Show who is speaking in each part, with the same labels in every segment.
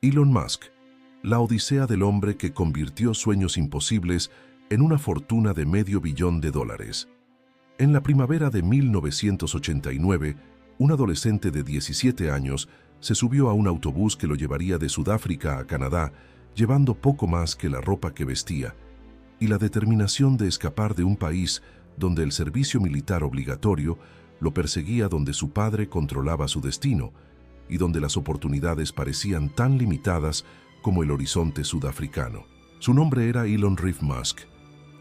Speaker 1: Elon Musk, la odisea del hombre que convirtió sueños imposibles en una fortuna de $500 millones. En la primavera de 1989, un adolescente de 17 años se subió a un autobús que lo llevaría de Sudáfrica a Canadá, llevando poco más que la ropa que vestía, y la determinación de escapar de un país donde el servicio militar obligatorio lo perseguía, donde su padre controlaba su destino y donde las oportunidades parecían tan limitadas como el horizonte sudafricano. Su nombre era Elon Reeve Musk,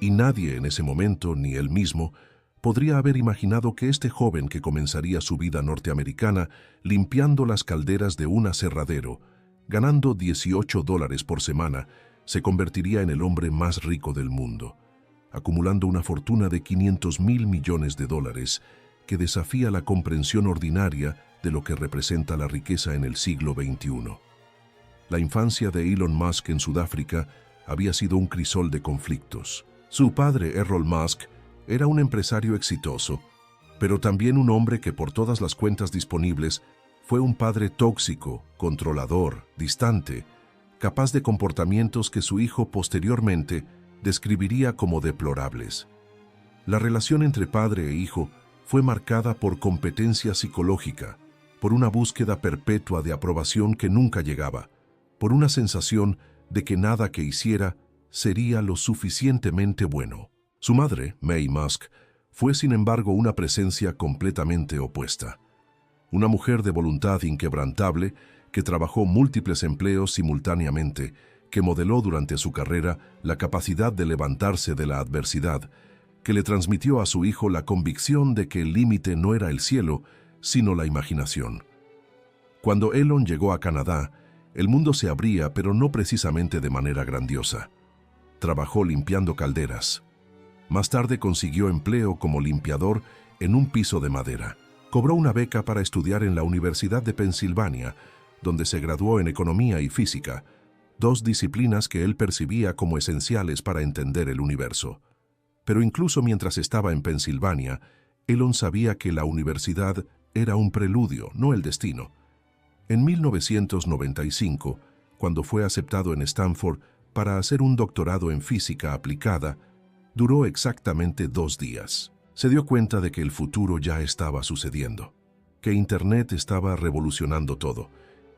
Speaker 1: y nadie en ese momento, ni él mismo, podría haber imaginado que este joven que comenzaría su vida norteamericana limpiando las calderas de un aserradero, ganando $18 por semana, se convertiría en el hombre más rico del mundo, acumulando una fortuna de $500 millones que desafía la comprensión ordinaria de lo que representa la riqueza en el siglo XXI. La infancia de Elon Musk en Sudáfrica había sido un crisol de conflictos. Su padre, Errol Musk, era un empresario exitoso, pero también un hombre que por todas las cuentas disponibles fue un padre tóxico, controlador, distante, capaz de comportamientos que su hijo posteriormente describiría como deplorables. La relación entre padre e hijo fue marcada por competencia psicológica, por una búsqueda perpetua de aprobación que nunca llegaba, por una sensación de que nada que hiciera sería lo suficientemente bueno. Su madre, Mae Musk, fue sin embargo una presencia completamente opuesta. Una mujer de voluntad inquebrantable que trabajó múltiples empleos simultáneamente, que modeló durante su carrera la capacidad de levantarse de la adversidad, que le transmitió a su hijo la convicción de que el límite no era el cielo, sino la imaginación. Cuando Elon llegó a Canadá, el mundo se abría, pero no precisamente de manera grandiosa. Trabajó limpiando calderas. Más tarde consiguió empleo como limpiador en un piso de madera. Cobró una beca para estudiar en la Universidad de Pensilvania, donde se graduó en economía y física, dos disciplinas que él percibía como esenciales para entender el universo. Pero incluso mientras estaba en Pensilvania, Elon sabía que la universidad era un preludio, no el destino. En 1995, cuando fue aceptado en Stanford para hacer un doctorado en física aplicada, duró exactamente 2 días. Se dio cuenta de que el futuro ya estaba sucediendo, que Internet estaba revolucionando todo,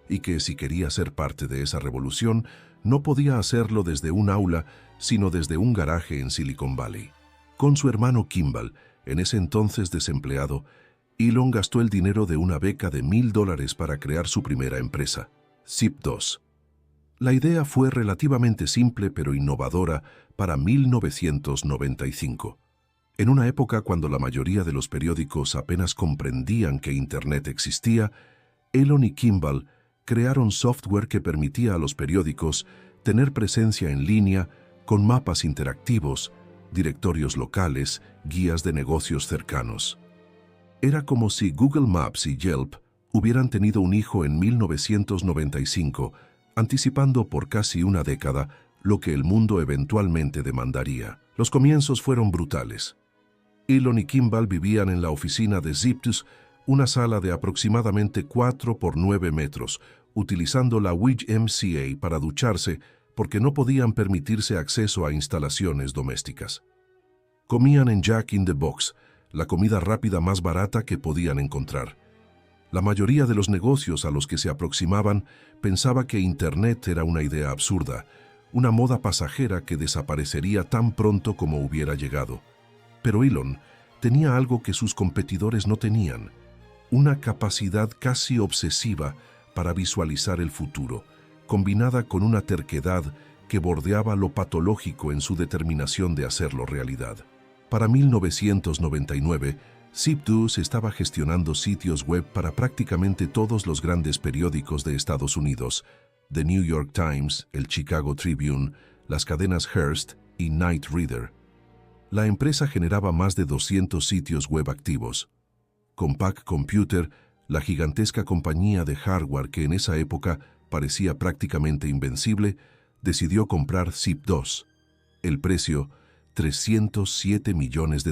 Speaker 1: y que si quería ser parte de esa revolución, no podía hacerlo desde un aula, sino desde un garaje en Silicon Valley. Con su hermano Kimball, en ese entonces desempleado, Elon gastó el dinero de una beca de $1000 para crear su primera empresa, Zip2. La idea fue relativamente simple pero innovadora para 1995. En una época cuando la mayoría de los periódicos apenas comprendían que Internet existía, Elon y Kimball crearon software que permitía a los periódicos tener presencia en línea con mapas interactivos, directorios locales, guías de negocios cercanos. Era como si Google Maps y Yelp hubieran tenido un hijo en 1995, anticipando por casi una década lo que el mundo eventualmente demandaría. Los comienzos fueron brutales. Elon y Kimball vivían en la oficina de Zip2, una sala de aproximadamente 4 por 9 metros, utilizando la YMCA para ducharse porque no podían permitirse acceso a instalaciones domésticas. Comían en Jack in the Box, la comida rápida más barata que podían encontrar. La mayoría de los negocios a los que se aproximaban pensaba que Internet era una idea absurda, una moda pasajera que desaparecería tan pronto como hubiera llegado. Pero Elon tenía algo que sus competidores no tenían, una capacidad casi obsesiva para visualizar el futuro, combinada con una terquedad que bordeaba lo patológico en su determinación de hacerlo realidad. Para 1999, Zip2 estaba gestionando sitios web para prácticamente todos los grandes periódicos de Estados Unidos, The New York Times, el Chicago Tribune, las cadenas Hearst y Knight Ridder. La empresa generaba más de 200 sitios web activos. Compaq Computer, la gigantesca compañía de hardware que en esa época parecía prácticamente invencible, decidió comprar Zip2. El precio, $307 millones.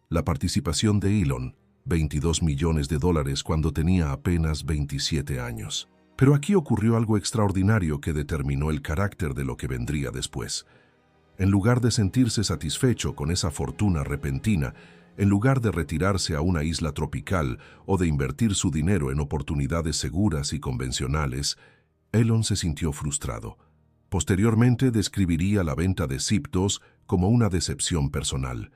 Speaker 1: La participación de Elon, $22 millones cuando tenía apenas 27 años. Pero aquí ocurrió algo extraordinario que determinó el carácter de lo que vendría después. En lugar de sentirse satisfecho con esa fortuna repentina, en lugar de retirarse a una isla tropical o de invertir su dinero en oportunidades seguras y convencionales, Elon se sintió frustrado. Posteriormente describiría la venta de Zip2 como una decepción personal.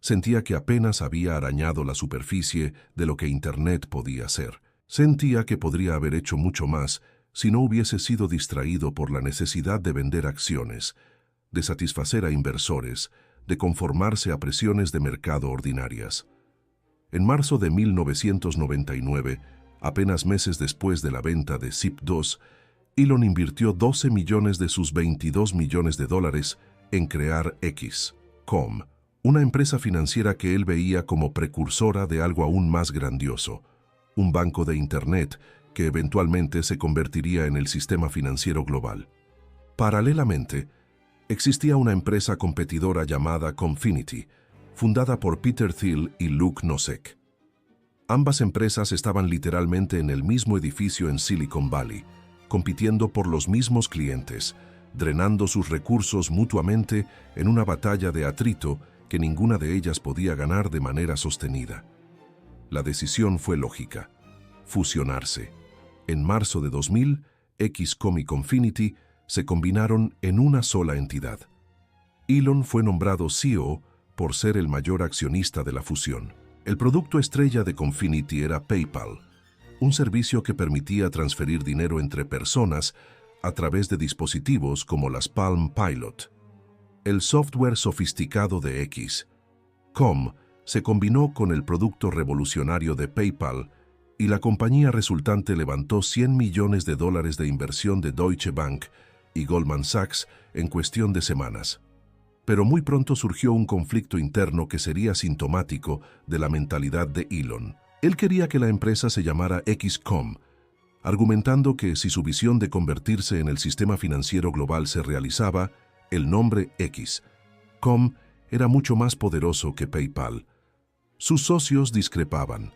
Speaker 1: Sentía que apenas había arañado la superficie de lo que Internet podía ser. Sentía que podría haber hecho mucho más si no hubiese sido distraído por la necesidad de vender acciones, de satisfacer a inversores, de conformarse a presiones de mercado ordinarias. En marzo de 1999, apenas meses después de la venta de Zip2, Elon invirtió 12 millones de sus 22 millones de dólares en crear X.com, una empresa financiera que él veía como precursora de algo aún más grandioso, un banco de Internet que eventualmente se convertiría en el sistema financiero global. Paralelamente, existía una empresa competidora llamada Confinity, fundada por Peter Thiel y Luke Nosek. Ambas empresas estaban literalmente en el mismo edificio en Silicon Valley, compitiendo por los mismos clientes, drenando sus recursos mutuamente en una batalla de atrito que ninguna de ellas podía ganar de manera sostenida. La decisión fue lógica: fusionarse. En marzo de 2000, X.com y Confinity se combinaron en una sola entidad. Elon fue nombrado CEO por ser el mayor accionista de la fusión. El producto estrella de Confinity era PayPal, un servicio que permitía transferir dinero entre personas a través de dispositivos como las Palm Pilot. El software sofisticado de X.com se combinó con el producto revolucionario de PayPal y la compañía resultante levantó $100 millones de inversión de Deutsche Bank y Goldman Sachs en cuestión de semanas. Pero muy pronto surgió un conflicto interno que sería sintomático de la mentalidad de Elon. Él quería que la empresa se llamara X.com, argumentando que si su visión de convertirse en el sistema financiero global se realizaba, el nombre X.com era mucho más poderoso que PayPal. Sus socios discrepaban.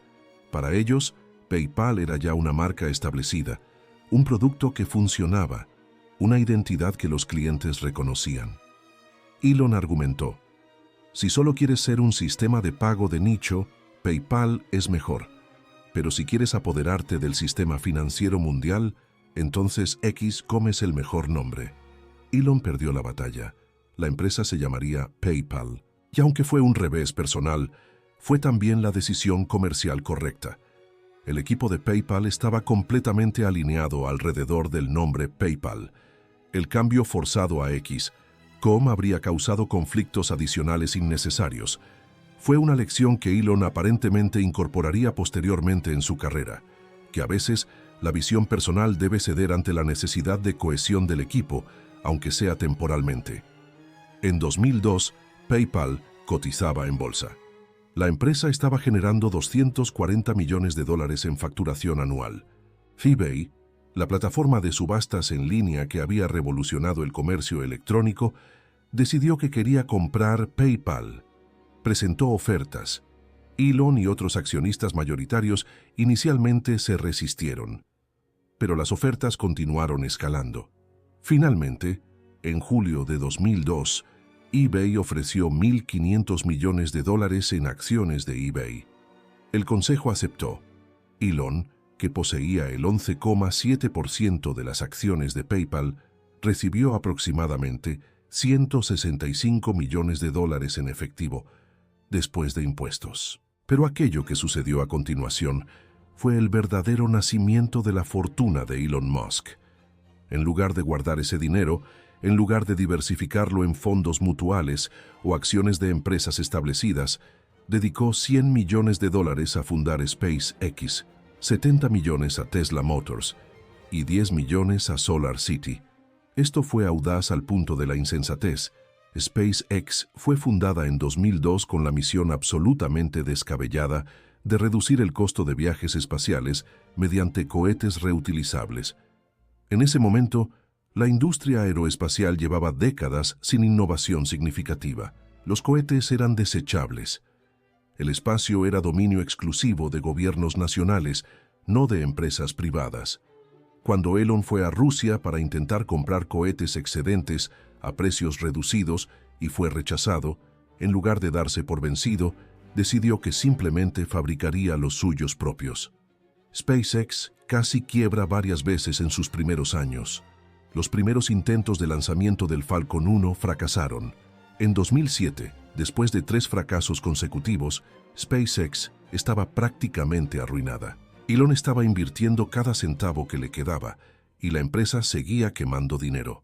Speaker 1: Para ellos, PayPal era ya una marca establecida, un producto que funcionaba, una identidad que los clientes reconocían. Elon argumentó: si solo quieres ser un sistema de pago de nicho, PayPal es mejor. Pero si quieres apoderarte del sistema financiero mundial, entonces X.com es el mejor nombre. Elon perdió la batalla. La empresa se llamaría PayPal. Y aunque fue un revés personal, fue también la decisión comercial correcta. El equipo de PayPal estaba completamente alineado alrededor del nombre PayPal. El cambio forzado a X.com habría causado conflictos adicionales innecesarios. Fue una lección que Elon aparentemente incorporaría posteriormente en su carrera, que a veces la visión personal debe ceder ante la necesidad de cohesión del equipo, aunque sea temporalmente. En 2002, PayPal cotizaba en bolsa. La empresa estaba generando $240 millones en facturación anual. eBay, la plataforma de subastas en línea que había revolucionado el comercio electrónico, decidió que quería comprar PayPal. Presentó ofertas. Elon y otros accionistas mayoritarios inicialmente se resistieron, pero las ofertas continuaron escalando. Finalmente, en julio de 2002, eBay ofreció $1.500 millones en acciones de eBay. El consejo aceptó. Elon, que poseía el 11,7% de las acciones de PayPal, recibió aproximadamente $165 millones en efectivo, después de impuestos. Pero aquello que sucedió a continuación fue el verdadero nacimiento de la fortuna de Elon Musk. En lugar de guardar ese dinero, en lugar de diversificarlo en fondos mutuales o acciones de empresas establecidas, dedicó $100 millones a fundar SpaceX, 70 millones a Tesla Motors y 10 millones a SolarCity. Esto fue audaz al punto de la insensatez. SpaceX fue fundada en 2002 con la misión absolutamente descabellada de reducir el costo de viajes espaciales mediante cohetes reutilizables. En ese momento, la industria aeroespacial llevaba décadas sin innovación significativa. Los cohetes eran desechables. El espacio era dominio exclusivo de gobiernos nacionales, no de empresas privadas. cuando Elon fue a Rusia para intentar comprar cohetes excedentes a precios reducidos y fue rechazado, en lugar de darse por vencido, decidió que simplemente fabricaría los suyos propios. SpaceX casi quiebra varias veces en sus primeros años. Los primeros intentos de lanzamiento del Falcon 1 fracasaron. En 2007, después de 3 fracasos consecutivos, SpaceX estaba prácticamente arruinada. Elon estaba invirtiendo cada centavo que le quedaba y la empresa seguía quemando dinero.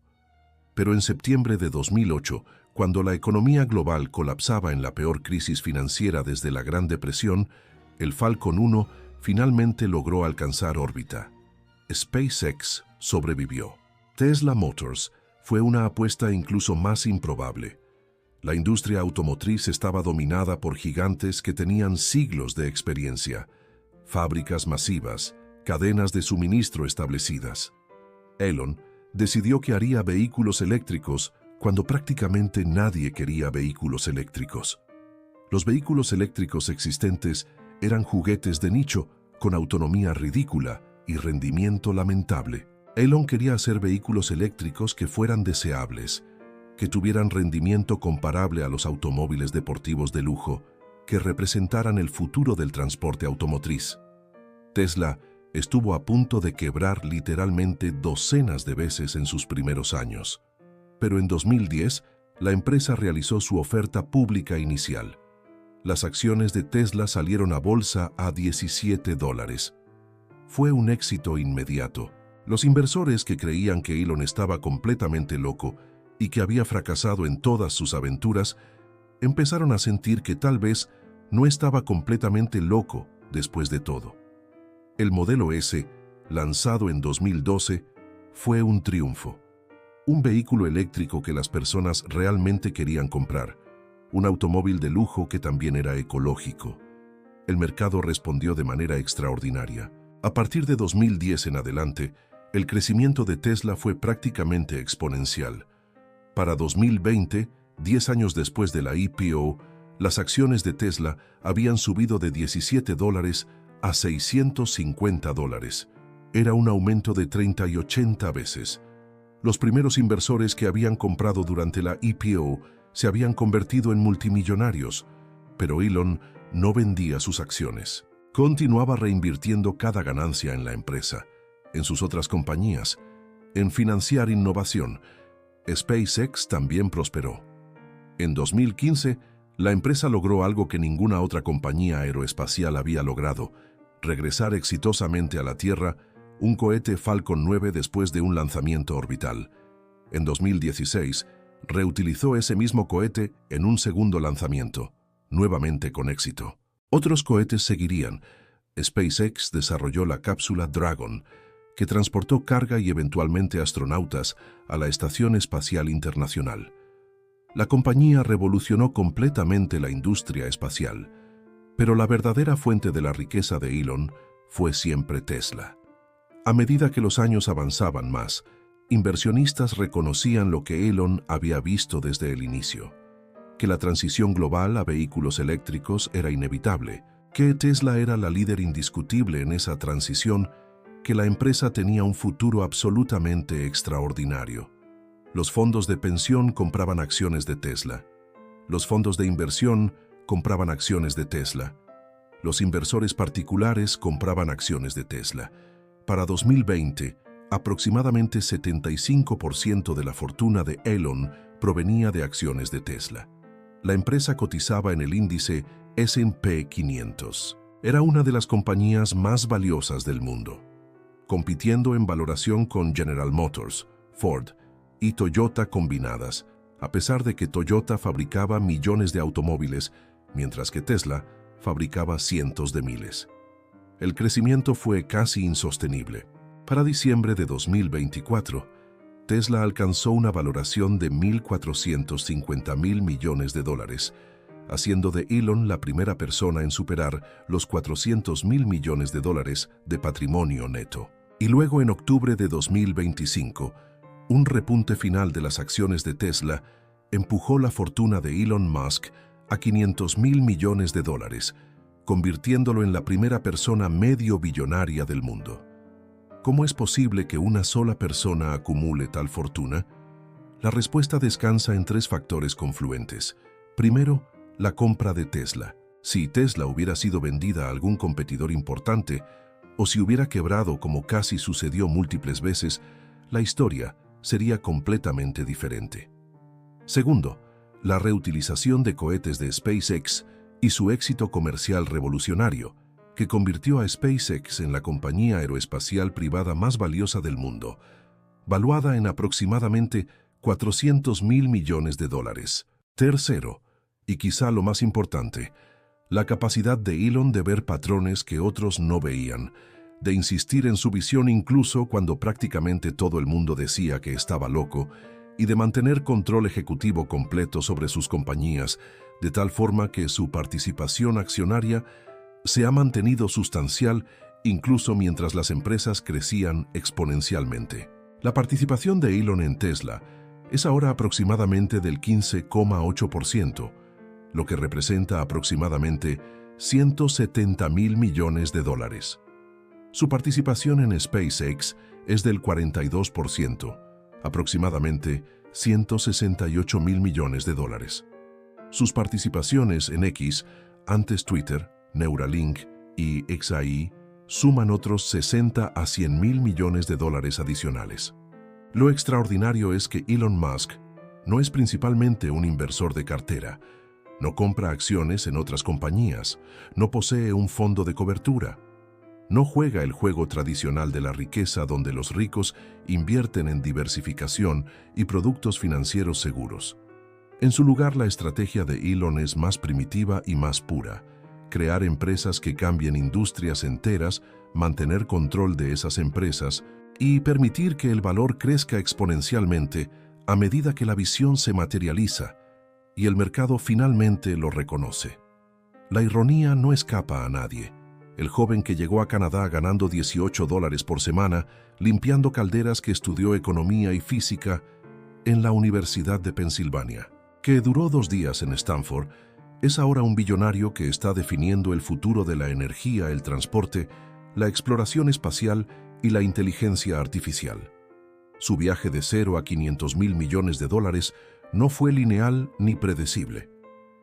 Speaker 1: Pero en septiembre de 2008, cuando la economía global colapsaba en la peor crisis financiera desde la Gran Depresión, el Falcon 1 finalmente logró alcanzar órbita. SpaceX sobrevivió. Tesla Motors fue una apuesta incluso más improbable. La industria automotriz estaba dominada por gigantes que tenían siglos de experiencia, fábricas masivas, cadenas de suministro establecidas. Elon decidió que haría vehículos eléctricos cuando prácticamente nadie quería vehículos eléctricos. Los vehículos eléctricos existentes eran juguetes de nicho con autonomía ridícula y rendimiento lamentable. Elon quería hacer vehículos eléctricos que fueran deseables, que tuvieran rendimiento comparable a los automóviles deportivos de lujo, que representaran el futuro del transporte automotriz. Tesla estuvo a punto de quebrar literalmente docenas de veces en sus primeros años. Pero en 2010, la empresa realizó su oferta pública inicial. Las acciones de Tesla salieron a bolsa a $17. Fue un éxito inmediato. Los inversores que creían que Elon estaba completamente loco y que había fracasado en todas sus aventuras, empezaron a sentir que tal vez no estaba completamente loco después de todo. El Modelo S, lanzado en 2012, fue un triunfo. Un vehículo eléctrico que las personas realmente querían comprar. Un automóvil de lujo que también era ecológico. El mercado respondió de manera extraordinaria. A partir de 2010 en adelante, el crecimiento de Tesla fue prácticamente exponencial. Para 2020, 10 años después de la IPO, las acciones de Tesla habían subido de $17 a $650. Era un aumento de 30 y 80 veces. Los primeros inversores que habían comprado durante la IPO se habían convertido en multimillonarios, pero Elon no vendía sus acciones. Continuaba reinvirtiendo cada ganancia en la empresa, en sus otras compañías, en financiar innovación. SpaceX también prosperó. En 2015, la empresa logró algo que ninguna otra compañía aeroespacial había logrado: regresar exitosamente a la Tierra un cohete Falcon 9 después de un lanzamiento orbital. En 2016, reutilizó ese mismo cohete en un segundo lanzamiento, nuevamente con éxito. Otros cohetes seguirían. SpaceX desarrolló la cápsula Dragon, que transportó carga y eventualmente astronautas a la Estación Espacial Internacional. La compañía revolucionó completamente la industria espacial, pero la verdadera fuente de la riqueza de Elon fue siempre Tesla. A medida que los años avanzaban más, inversionistas reconocían lo que Elon había visto desde el inicio: que la transición global a vehículos eléctricos era inevitable, que Tesla era la líder indiscutible en esa transición, que la empresa tenía un futuro absolutamente extraordinario. Los fondos de pensión compraban acciones de Tesla. Los fondos de inversión compraban acciones de Tesla. Los inversores particulares compraban acciones de Tesla. Para 2020, aproximadamente 75% de la fortuna de Elon provenía de acciones de Tesla. La empresa cotizaba en el índice S&P 500. Era una de las compañías más valiosas del mundo, compitiendo en valoración con General Motors, Ford y Toyota combinadas, a pesar de que Toyota fabricaba millones de automóviles, mientras que Tesla fabricaba cientos de miles. El crecimiento fue casi insostenible. Para diciembre de 2024, Tesla alcanzó una valoración de $1.450.000 millones, haciendo de Elon la primera persona en superar los $400.000 millones de patrimonio neto. Y luego, en octubre de 2025, un repunte final de las acciones de Tesla empujó la fortuna de Elon Musk a $500.000 millones, convirtiéndolo en la primera persona medio billonaria del mundo. ¿Cómo es posible que una sola persona acumule tal fortuna? La respuesta descansa en tres factores confluentes. Primero, la compra de Tesla. Si Tesla hubiera sido vendida a algún competidor importante, o si hubiera quebrado como casi sucedió múltiples veces, la historia sería completamente diferente. Segundo, la reutilización de cohetes de SpaceX y su éxito comercial revolucionario, que convirtió a SpaceX en la compañía aeroespacial privada más valiosa del mundo, valuada en aproximadamente $400.000 millones. Tercero, y quizá lo más importante, la capacidad de Elon de ver patrones que otros no veían, de insistir en su visión incluso cuando prácticamente todo el mundo decía que estaba loco, y de mantener control ejecutivo completo sobre sus compañías, de tal forma que su participación accionaria se ha mantenido sustancial incluso mientras las empresas crecían exponencialmente. La participación de Elon en Tesla es ahora aproximadamente del 15,8%, lo que representa aproximadamente $170.000 millones. Su participación en SpaceX es del 42%, aproximadamente $168.000 millones. Sus participaciones en X, antes Twitter, Neuralink y XAI, suman otros 60 a 100.000 millones de dólares adicionales. Lo extraordinario es que Elon Musk no es principalmente un inversor de cartera, no compra acciones en otras compañías, no posee un fondo de cobertura, no juega el juego tradicional de la riqueza donde los ricos invierten en diversificación y productos financieros seguros. En su lugar, la estrategia de Elon es más primitiva y más pura: crear empresas que cambien industrias enteras, mantener control de esas empresas y permitir que el valor crezca exponencialmente a medida que la visión se materializa y el mercado finalmente lo reconoce. La ironía no escapa a nadie. El joven que llegó a Canadá ganando $18 por semana, limpiando calderas, que estudió economía y física en la Universidad de Pensilvania, que duró 2 días en Stanford, es ahora un billonario que está definiendo el futuro de la energía, el transporte, la exploración espacial y la inteligencia artificial. Su viaje de 0 a $500.000 millones no fue lineal ni predecible.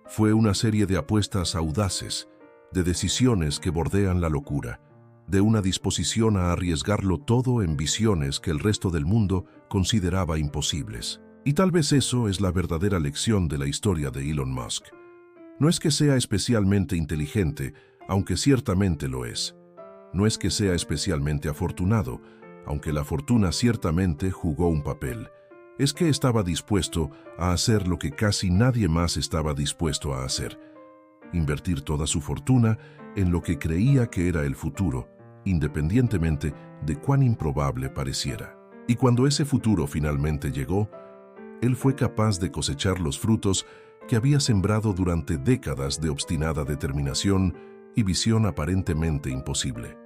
Speaker 1: Fue una serie de apuestas audaces, de decisiones que bordean la locura, de una disposición a arriesgarlo todo en visiones que el resto del mundo consideraba imposibles. Y tal vez eso es la verdadera lección de la historia de Elon Musk. No es que sea especialmente inteligente, aunque ciertamente lo es. No es que sea especialmente afortunado, aunque la fortuna ciertamente jugó un papel. Es que estaba dispuesto a hacer lo que casi nadie más estaba dispuesto a hacer: invertir toda su fortuna en lo que creía que era el futuro, independientemente de cuán improbable pareciera. Y cuando ese futuro finalmente llegó, él fue capaz de cosechar los frutos que había sembrado durante décadas de obstinada determinación y visión aparentemente imposible.